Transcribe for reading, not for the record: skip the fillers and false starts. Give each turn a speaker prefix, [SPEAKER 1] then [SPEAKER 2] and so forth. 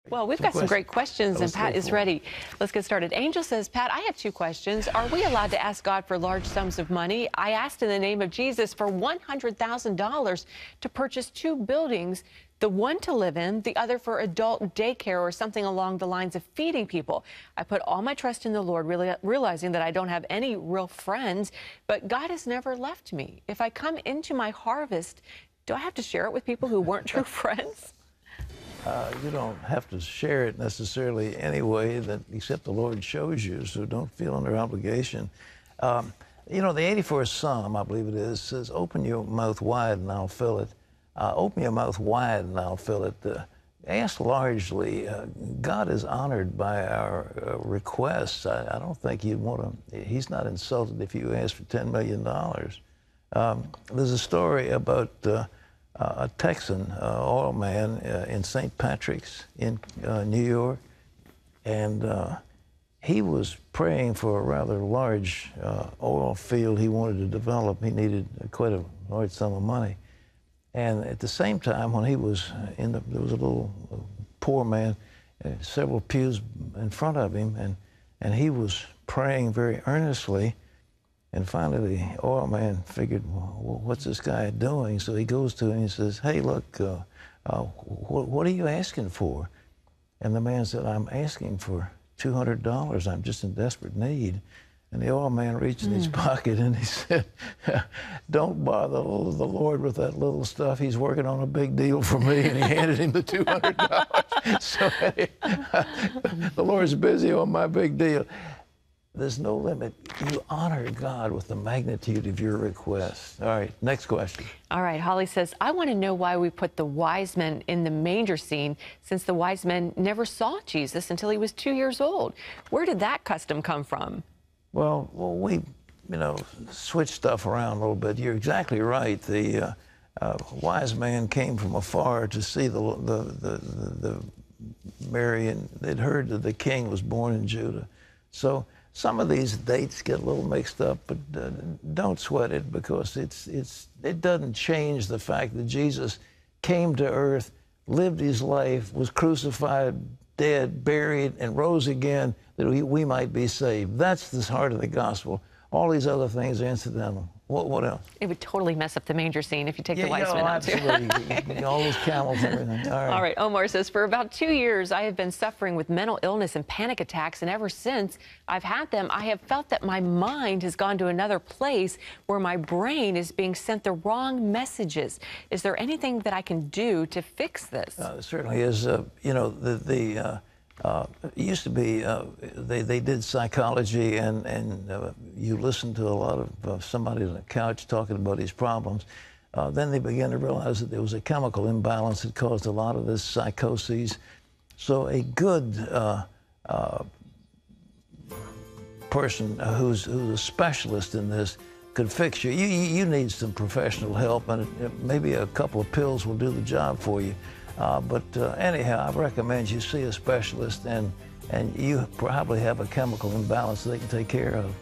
[SPEAKER 1] Well, we've got some great questions, and Pat is ready. Let's get started. Angel says, Pat, I have two questions. Are we allowed to ask God for large sums of money? I asked in the name of Jesus for $100,000 to purchase two buildings, the one to live in, the other for adult daycare or something along the lines of feeding people. I put all my trust in the Lord, really realizing that I don't have any real friends, but God has never left me. If I come into my harvest, do I have to share it with people who weren't true friends?
[SPEAKER 2] You don't have to share it necessarily anyway, except the Lord shows you, so don't feel under obligation. You know, the 84th Psalm, I believe it is, says, open your mouth wide and I'll fill it. Open your mouth wide and I'll fill it. Ask largely. God is honored by our requests. I don't think you'd want to, he's not insulted if you ask for $10 million. There's a story about a Texan oil man in St. Patrick's in New York, and he was praying for a rather large oil field he wanted to develop. He needed quite a large sum of money. And at the same time, when he was there was a little poor man, several pews in front of him, and he was praying very earnestly. And finally, the oil man figured, well, what's this guy doing? So he goes to him and he says, hey, look, what are you asking for? And the man said, I'm asking for $200. I'm just in desperate need. And the oil man reached in his pocket and he said, don't bother the Lord with that little stuff. He's working on a big deal for me. And he handed him the $200. So the Lord's busy on my big deal. There's no limit. You honor God with the magnitude of your request. All right, next question.
[SPEAKER 1] All right, Holly says, I want to know why we put the wise men in the manger scene, since the wise men never saw Jesus until he was 2 years old. Where did that custom come from?
[SPEAKER 2] Well, we, switched stuff around a little bit. You're exactly right. The wise man came from afar to see the Mary, and they'd heard that the king was born in Judah. So some of these dates get a little mixed up, but don't sweat it, because it doesn't change the fact that Jesus came to earth, lived his life, was crucified, dead, buried, and rose again that we might be saved. That's the heart of the gospel. All these other things are incidental. What else?
[SPEAKER 1] It would totally mess up the manger scene if you take the wise men out, too.
[SPEAKER 2] Absolutely. All those camels and everything.
[SPEAKER 1] All right. Omar says, for about 2 years, I have been suffering with mental illness and panic attacks, and ever since I've had them, I have felt that my mind has gone to another place where my brain is being sent the wrong messages. Is there anything that I can do to fix this?
[SPEAKER 2] There certainly is. It used to be they did psychology, and you listened to a lot of somebody on the couch talking about his problems. Then they began to realize that there was a chemical imbalance that caused a lot of this psychoses. So a good person who's a specialist in this could fix you. You need some professional help, and maybe a couple of pills will do the job for you. Anyhow, I recommend you see a specialist, and you probably have a chemical imbalance they can take care of.